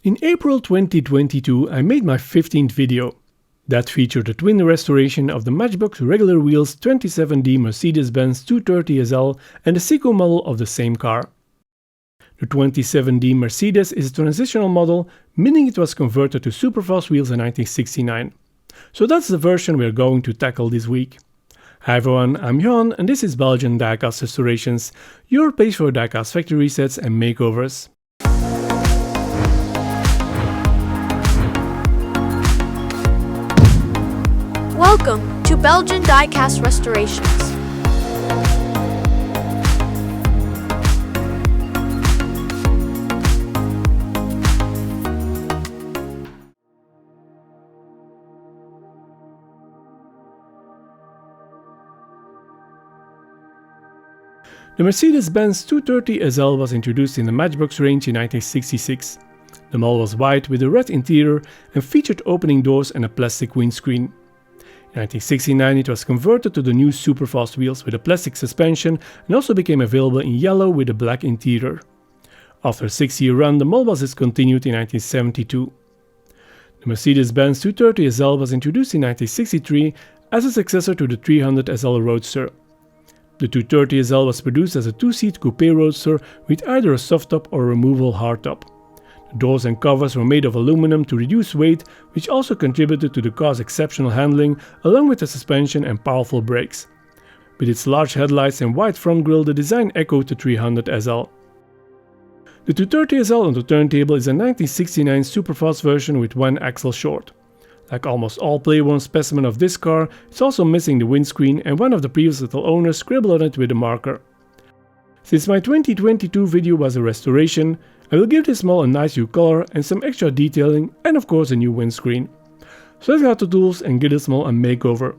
In April 2022, I made my 15th video. That featured a twin restoration of the Matchbox regular wheels 27D Mercedes-Benz 230SL and the Seco model of the same car. The 27D Mercedes is a transitional model, meaning it was converted to Superfast wheels in 1969. So that's the version we're going to tackle this week. Hi everyone, I'm Johan and this is Belgian Diecast Restorations, your place for diecast factory resets and makeovers. Welcome to Belgian Diecast Restorations. The Mercedes-Benz 230SL was introduced in the Matchbox range in 1966. The model was white with a red interior and featured opening doors and a plastic windscreen. In 1969 it was converted to the new Superfast wheels with a plastic suspension and also became available in yellow with a black interior. After a 6-year run, the model was discontinued in 1972. The Mercedes-Benz 230SL was introduced in 1963 as a successor to the 300SL Roadster. The 230SL was produced as a 2-seat coupe roadster with either a soft top or a removable hardtop. The doors and covers were made of aluminum to reduce weight, which also contributed to the car's exceptional handling, along with the suspension and powerful brakes. With its large headlights and wide front grille, the design echoed the 300SL. The 230SL on the turntable is a 1969 Superfast version with one axle short. Like almost all play-worn specimens of this car, it's also missing the windscreen, and one of the previous little owners scribbled on it with a marker. Since my 2022 video was a restoration, I will give this model a nice new color and some extra detailing and of course a new windscreen. So let's get out the tools and give this model a makeover.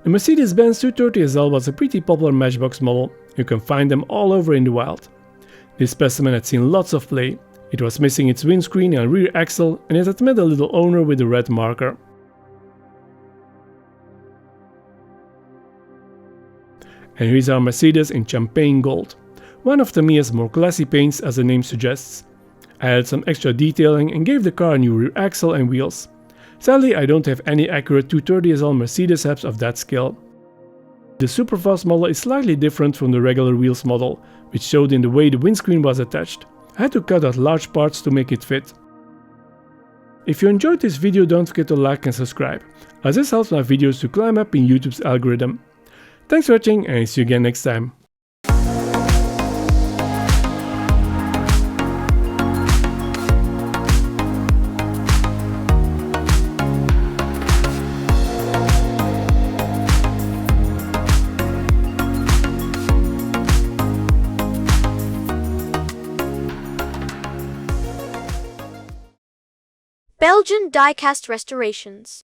The Mercedes-Benz 230SL was a pretty popular Matchbox model. You can find them all over in the wild. This specimen had seen lots of play. It was missing its windscreen and rear axle, and it had met a little owner with a red marker. And here's our Mercedes in champagne gold, one of Tamiya's more classy paints as the name suggests. I added some extra detailing and gave the car a new rear axle and wheels. Sadly, I don't have any accurate 230SL Mercedes heads of that scale. The Superfast model is slightly different from the regular wheels model, which showed in the way the windscreen was attached. I had to cut out large parts to make it fit. If you enjoyed this video, don't forget to like and subscribe, as this helps my videos to climb up in YouTube's algorithm. Thanks for watching, and see you again next time. Belgian die-cast restorations.